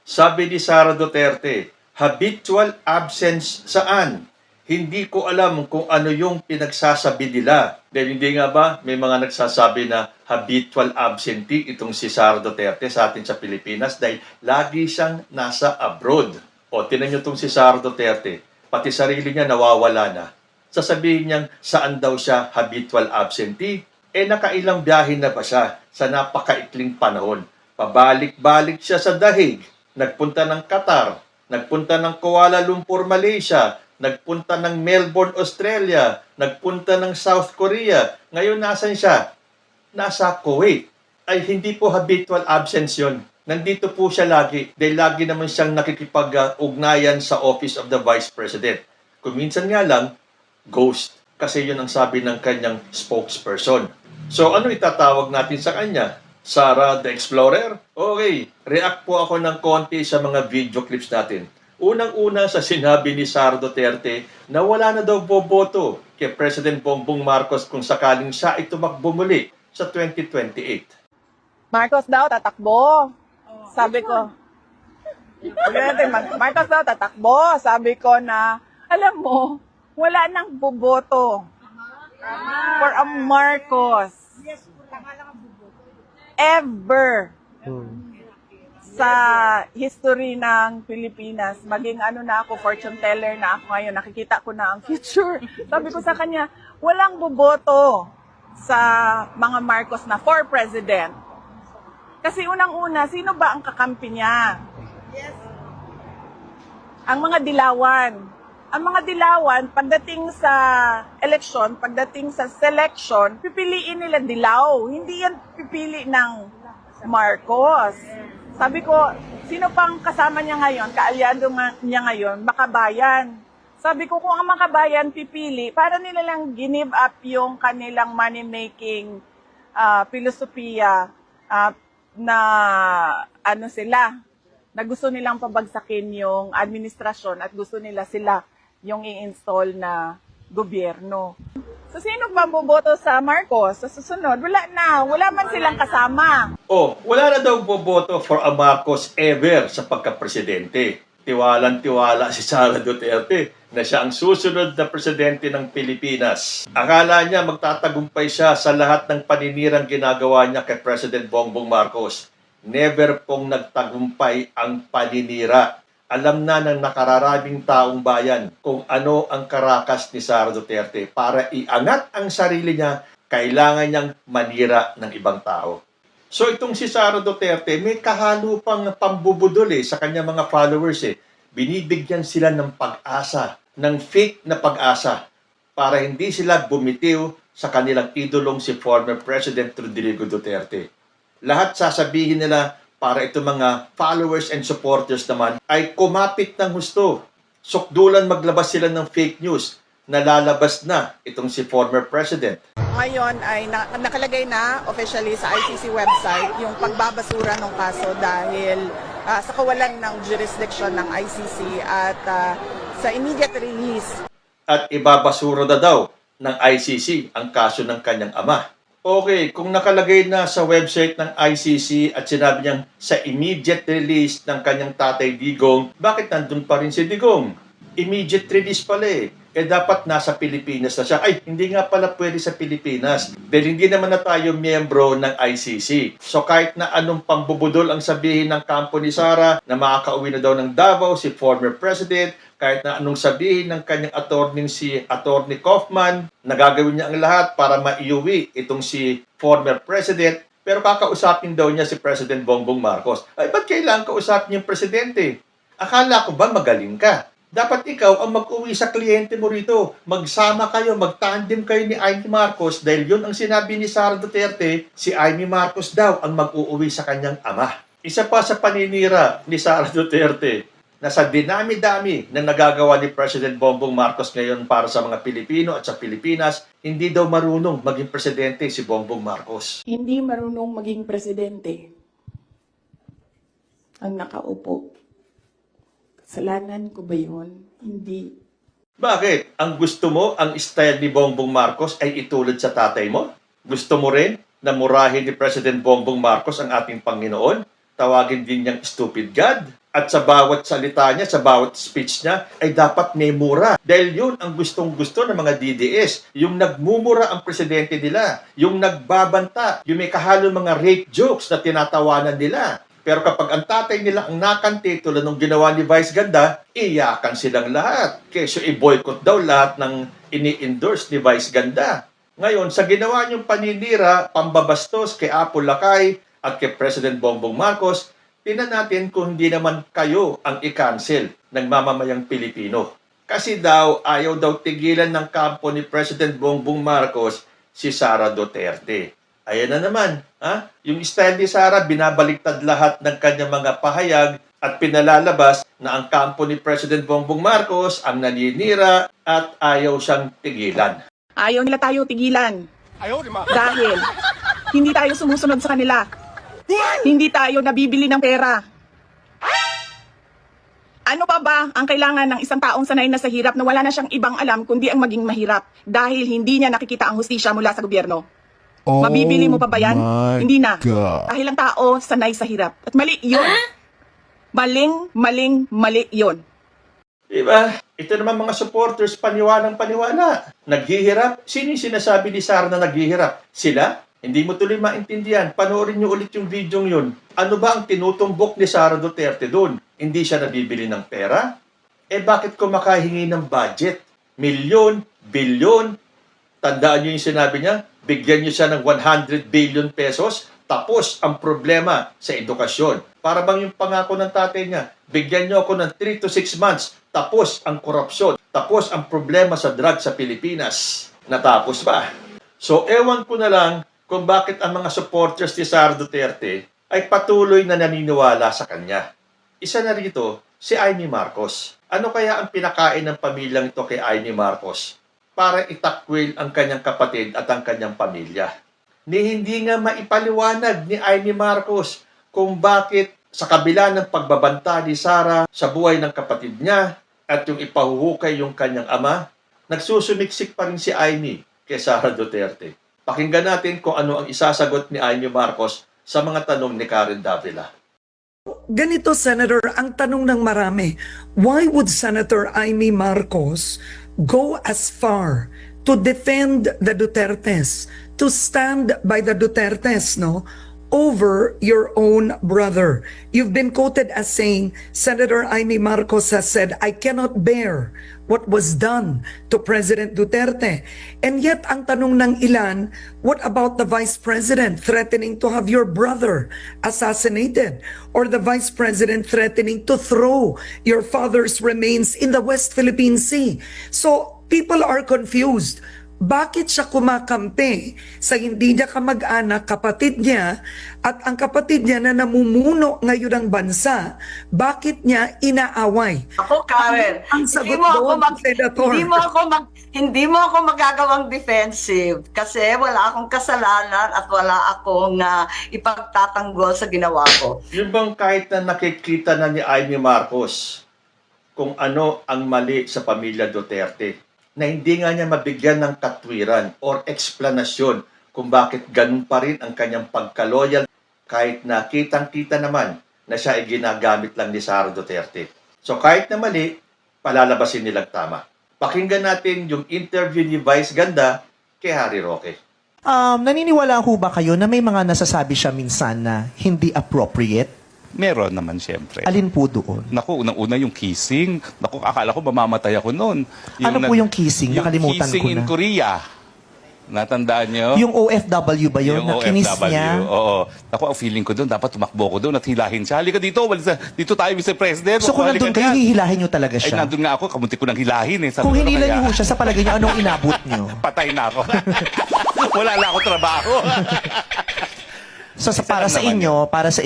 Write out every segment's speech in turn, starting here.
Sabi ni Sara Duterte, habitual absence saan? Hindi ko alam kung ano yung pinagsasabi nila. Dahil hindi nga ba may mga nagsasabi na habitual absentee itong si Sara Duterte sa atin sa Pilipinas dahil lagi siyang nasa abroad. O tinan niyo itong si Sara Duterte, pati sarili niya nawawala na. Sasabihin niyang saan daw siya habitual absentee? Nakailang biyahe na ba siya sa napakaikling panahon? Pabalik-balik siya sa dahig. Nagpunta ng Qatar, nagpunta ng Kuala Lumpur, Malaysia, nagpunta ng Melbourne, Australia, nagpunta ng South Korea. Ngayon, nasan siya? Nasa Kuwait. Ay, hindi po habitual absence yun. Nandito po siya lagi dahil lagi naman siyang nakikipag-ugnayan sa Office of the Vice President. Kung minsan nga lang, ghost. Kasi yun ang sabi ng kanyang spokesperson. So, ano itatawag natin sa kanya? Sara the Explorer? Okay, react po ako ng konti sa mga video clips natin. Unang-una sa sinabi ni Sara Duterte na wala na daw boboto kay President Bongbong Marcos kung sakaling siya ay tumakbo muli sa 2028. Marcos daw tatakbo. Sabi ko. Marcos daw tatakbo. Sabi ko na, alam mo, wala nang boboto for a Marcos. Ever sa history ng Pilipinas, maging ano na ako, fortune teller na ako ngayon, nakikita ko na ang future. Sabi ko sa kanya, walang boboto sa mga Marcos na for president. Kasi unang-una, sino ba ang kakampi niya? Ang mga dilawan. Ang mga dilawan, pagdating sa eleksyon, pagdating sa selection, pipiliin nila dilaw. Hindi yan pipili ng Marcos. Sabi ko, sino pang kasama niya ngayon, kaalyado niya ngayon, makabayan. Sabi ko, kung ang makabayan pipili, para nila lang give up yung kanilang money-making filosofiya na ano sila, na gusto nilang pabagsakin yung administrasyon at gusto nila sila yung i-install na gobyerno. So, sino ba boboto sa Marcos? Sa susunod, wala na. Wala man silang kasama. Wala na daw boboto for a Marcos ever sa pagka-presidente. Tiwalang-tiwala si Sara Duterte na siya ang susunod na presidente ng Pilipinas. Akala niya magtatagumpay siya sa lahat ng paninirang ginagawa niya kay President Bongbong Marcos. Never pong nagtagumpay ang paninira. Alam na ng nakararaming taong bayan kung ano ang karakas ni Sara Duterte. Para iangat ang sarili niya, kailangan niyang manira ng ibang tao. So itong si Sara Duterte, may kahalo pang pambubudol sa kanyang mga followers. Binibigyan sila ng pag-asa, ng fake na pag-asa, para hindi sila bumitiw sa kanilang idolong si former President Rodrigo Duterte. Lahat sasabihin nila para itong mga followers and supporters naman ay kumapit ng husto. Sukdulan maglabas sila ng fake news na lalabas na itong si former president. Ngayon ay nakalagay na officially sa ICC website yung pagbabasura ng kaso dahil sa kawalan ng jurisdiction ng ICC at sa immediate release. At ibabasura na daw ng ICC ang kaso ng kanyang ama. Okay, kung nakalagay na sa website ng ICC at sinabi niyang sa immediate release ng kanyang tatay Digong, bakit nandun pa rin si Digong? Immediate release pala dapat nasa Pilipinas na siya. Ay, hindi nga pala pwede sa Pilipinas. Dahil hindi naman na tayo miyembro ng ICC. So kahit na anong pambubudol ang sabihin ng kampo ni Sara na makakauwi na daw ng Davao si former president, kahit na anong sabihin ng kanyang attorney si Attorney Kaufman, nagagawin niya ang lahat para maiuwi itong si former president, pero kakausapin daw niya si President Bongbong Marcos. Ay, ba't kailangan kausapin yung presidente? Akala ko ba magaling ka? Dapat ikaw ang mag-uwi sa kliyente mo rito. Magsama kayo, mag-tandem kayo ni Amy Marcos dahil yun ang sinabi ni Sara Duterte, si Amy Marcos daw ang mag-uuwi sa kanyang ama. Isa pa sa paninira ni Sara Duterte na sa dinami-dami na nagagawa ni President Bongbong Marcos ngayon para sa mga Pilipino at sa Pilipinas, hindi daw marunong maging presidente si Bongbong Marcos. Hindi marunong maging presidente ang nakaupo. Kasalanan ko ba yun? Hindi. Bakit? Ang gusto mo, ang style ni Bongbong Marcos ay itulad sa tatay mo? Gusto mo rin na murahin ni President Bongbong Marcos ang ating Panginoon? Tawagin din niyang stupid God? at sa bawat salita niya, sa bawat speech niya, ay dapat may mura. Dahil yun ang gustong-gusto ng mga DDS. Yung nagmumura ang presidente nila, yung nagbabanta, yung may kahalong mga rape jokes na tinatawanan nila. Pero kapag ang tatay nila ang nakanti tulad ng ginawa ni Vice Ganda, iyakan silang lahat. Kesyo i-boycott daw lahat ng ini-endorse ni Vice Ganda. Ngayon, sa ginawa niyong paninira, pambabastos kay Apo Lakay at kay President Bongbong Marcos, tingnan natin kung hindi naman kayo ang i-cancel ng mamamayang Pilipino. Kasi daw, ayaw daw tigilan ng kampo ni President Bongbong Marcos si Sara Duterte. Ayan na naman, ha? Yung style ni Sara, binabaliktad lahat ng kanyang mga pahayag at pinalalabas na ang kampo ni President Bongbong Marcos ang naninira at ayaw siyang tigilan. Ayaw nila tayo tigilan. Dahil hindi tayo sumusunod sa kanila. Hindi tayo nabibili ng pera. Ano pa ba ang kailangan ng isang taong sanay na sa hirap na wala na siyang ibang alam kundi ang maging mahirap dahil hindi niya nakikita ang hustisya mula sa gobyerno? Mabibili mo pa ba yan? Hindi na. Dahil ang tao sanay sa hirap. At mali yun. Mali yun. Diba? Ito naman mga supporters, paniwalang paniwala. Naghihirap? Sino yung sinasabi ni Sara na naghihirap? Sila? Hindi mo tuloy maintindihan. Panoorin nyo ulit yung video yun. Ano ba ang tinutumbok ni Sara Duterte doon? Hindi siya nabibili ng pera? Eh bakit kumakahingi ng budget? Milyon, bilyon? Tandaan nyo yung sinabi niya? Bigyan nyo siya ng 100 billion pesos? Tapos ang problema sa edukasyon. Para bang yung pangako ng tatay niya, bigyan nyo ako ng 3 to 6 months, tapos ang korupsyon, tapos ang problema sa drug sa Pilipinas. Natapos ba? So ewan ko na lang kung bakit ang mga supporters ni Sara Duterte ay patuloy na naniniwala sa kanya. Isa na rito, si Amy Marcos. Ano kaya ang pinakain ng pamilyang ito kay Amy Marcos para itakwil ang kanyang kapatid at ang kanyang pamilya? Ni hindi nga maipaliwanag ni Amy Marcos kung bakit sa kabila ng pagbabanta ni Sara sa buhay ng kapatid niya at yung ipahuhukay yung kanyang ama, nagsusumiksik pa rin si Amy kay Sara Duterte. Pakinggan natin kung ano ang isasagot ni Amy Marcos sa mga tanong ni Karen Davila. Ganito, Senator, ang tanong ng marami, why would Senator Amy Marcos go as far to defend the Dutertes, to stand by the Dutertes, no, over your own brother? You've been quoted as saying, Senator Amy Marcos has said, I cannot bear what was done to President Duterte. And yet, ang tanong ng ilan, what about the Vice President threatening to have your brother assassinated? Or the Vice President threatening to throw your father's remains in the West Philippine Sea? So, people are confused. Bakit siya kumakampi sa hindi niya kamag-anak, kapatid niya, at ang kapatid niya na namumuno ngayon ng bansa, bakit niya inaaway? Ako, Karen, Ang sagot doon, Senator. hindi mo ako magagawang defensive kasi wala akong kasalanan at wala akong ipagtatanggol sa ginawa ko. Yun bang kahit na nakikita na ni Amy Marcos kung ano ang mali sa pamilya Duterte, na hindi nga niya mabigyan ng katwiran or eksplanasyon kung bakit ganun pa rin ang kanyang pagkaloyal kahit na kitang-kita naman na siya ay ginagamit lang ni Sara Duterte. So kahit na mali, palalabasin nilang tama. Pakinggan natin yung interview ni Vice Ganda kay Harry Roque. Naniniwala ho ba kayo na may mga nasasabi siya minsan na hindi appropriate? Meron naman siyempre. Alin po doon? Naku, unang-una yung kissing. Naku, akala ko mamamatay ako noon. Ano po yung kissing? Nakalimutan kissing ko na. in Korea. Natandaan niyo? Yung OFW ba yun? Yung Na kinis OFW. niya? Oo. Naku, ang feeling ko doon, dapat tumakbo ko doon at hilahin siya. Halika dito, dito tayo, Mr. President. So kung Halika nandun kayo, dyan. hihilahin nyo talaga Ay, siya? nandun nga ako, kamunti ko nang hilahin eh. Sabi Kung ko, hinilan kaya, nyo ho siya, sa palagay nyo, anong inabot nyo? patay na ako. Wala na ako trabaho. So Isa para lang sa naman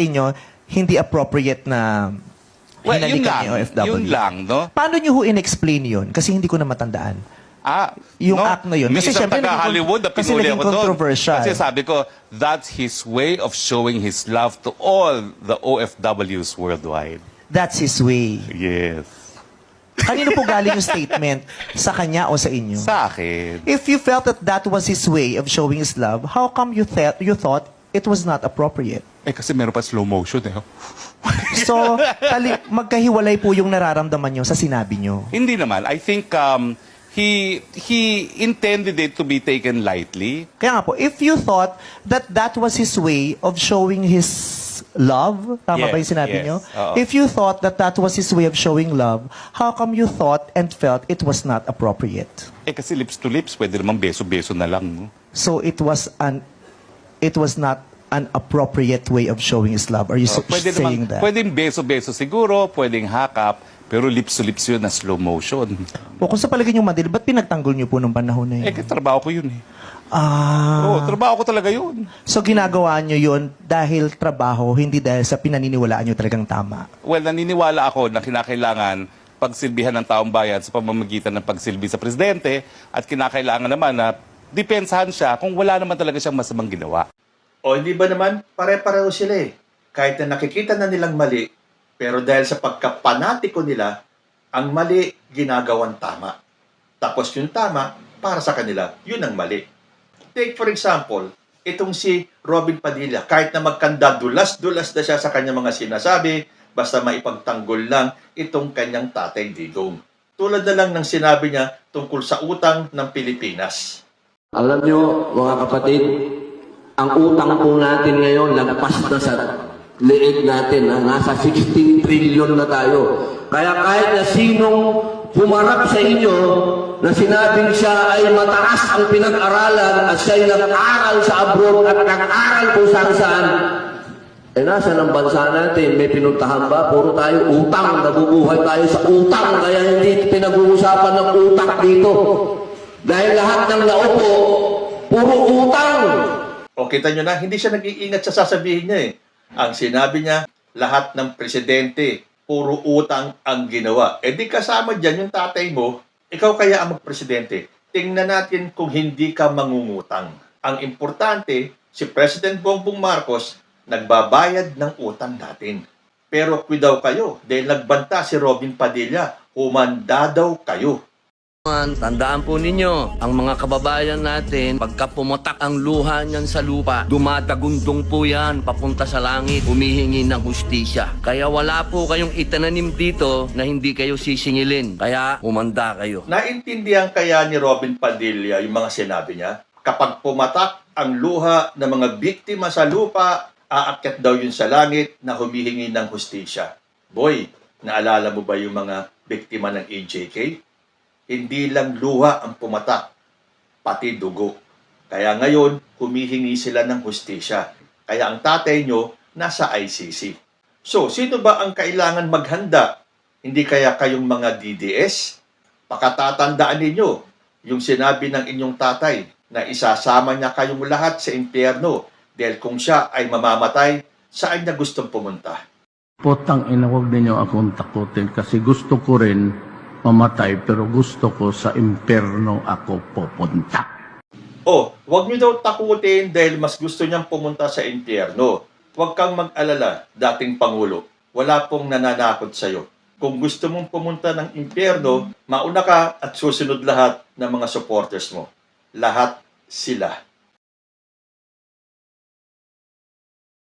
inyo, hindi appropriate na Well, yun hinalikan lang. ni OFW. Yun lang, no? Paano nyo ho in-explain yun? Kasi hindi ko na matandaan. Yung no? act na yun. May Kasi isang syempre, taga-Hollywood na kasi pinuli naging ako doon. controversial. Kasi sabi ko, that's his way of showing his love to all the OFWs worldwide. That's his way. Yes. Kanino po galing yung statement? Sa kanya o sa inyo? Sa akin. If you felt that that was his way of showing his love, how come you thought it was not appropriate. Eh kasi meron pa slow motion eh. So, magkahiwalay po yung nararamdaman nyo sa sinabi nyo. Hindi naman. I think he intended it to be taken lightly. Kaya nga po, if you thought that that was his way of showing his love, tama Yes, ba yung sinabi yes. nyo? Oo. If you thought that that was his way of showing love, how come you thought and felt it was not appropriate? Eh kasi lips to lips, pwede naman beso-beso na lang. No? So it was not an appropriate way of showing his love. Are you Pwede saying naman, that? pwedeng beso-beso siguro, pwedeng hakap, pero lips to lips yun na slow motion. O kung sa palagay nyo madil, ba't pinagtanggol nyo po nung panahon na Eh, yun? trabaho ko yun eh. Ah, Oo, trabaho ko talaga yun. so ginagawa nyo yun dahil trabaho, hindi dahil sa pinaniniwalaan nyo talagang tama. Well, naniniwala ako na kinakailangan pagsilbihan ng taong bayan sa pamamagitan ng pagsilbi sa presidente at kinakailangan naman na depensahan siya kung wala naman talaga siyang masamang ginawa. O hindi ba naman, pare-pareho sila eh. Kahit na nakikita na nilang mali, pero dahil sa pagkapanatiko nila, ang mali ginagawang tama. Tapos yung tama, para sa kanila, yun ang mali. Take for example, itong si Robin Padilla, kahit na magkanda, dulas-dulas na siya sa kanyang mga sinasabi, basta maipagtanggol lang itong kanyang tatay Digong. Tulad na lang ng sinabi niya tungkol sa utang ng Pilipinas. Alam nyo, mga kapatid, ang utang po natin ngayon lagpas na sa leeg natin. Nasa 16 trillion na tayo. Kaya kahit na sinong pumarap sa inyo na sinabing siya ay mataas ang pinag-aralan at siya'y nag-aral sa abroad at nag-aral kung saan-saan, eh nasa ng bansa natin, may pinuntahan ba? Puro tayo utang, nabubuhay tayo sa utang, kaya hindi pinag-uusapan ng utang dito. Dahil lahat ng naupo, puro utang. O kita nyo na, hindi siya nag-iingat sa sasabihin niya eh. Ang sinabi niya, lahat ng presidente, puro utang ang ginawa. E di kasama dyan yung tatay mo, ikaw kaya ang magpresidente. Tingnan natin kung hindi ka mangungutang. Ang importante, si President Bongbong Marcos, nagbabayad ng utang natin. Pero daw kayo, dahil nagbanta si Robin Padilla, humanda daw kayo. Tandaan po ninyo, ang mga kababayan natin, pagka pumatak ang luha niyan sa lupa, dumadagundong po yan, papunta sa langit, humihingi ng hustisya. Kaya wala po kayong itananim dito na hindi kayo sisingilin. Kaya humanda kayo. Naintindihan kaya ni Robin Padilla yung mga sinabi niya? Kapag pumatak ang luha ng mga biktima sa lupa, aakyat daw yun sa langit na humihingi ng hustisya. Boy, naalala mo ba yung mga biktima ng AJK? Hindi lang luha ang pumatak, pati dugo. Kaya ngayon, humihingi sila ng hustisya. Kaya ang tatay nyo, nasa ICC. So, sino ba ang kailangan maghanda? Hindi kaya kayong mga DDS? Pakatatandaan ninyo yung sinabi ng inyong tatay na isasama niya kayong lahat sa impyerno dahil kung siya ay mamamatay, saan niya gustong pumunta? Potang ina, huwag ninyo akong takutin kasi gusto ko rin mamatay pero gusto ko sa impyerno ako pupunta. Oh, huwag niyo daw takutin dahil mas gusto niyang pumunta sa impyerno. Huwag kang mag-alala, dating Pangulo. Wala pong nananakot sa'yo. Kung gusto mong pumunta ng impyerno, mauna ka at susunod lahat ng mga supporters mo. Lahat sila.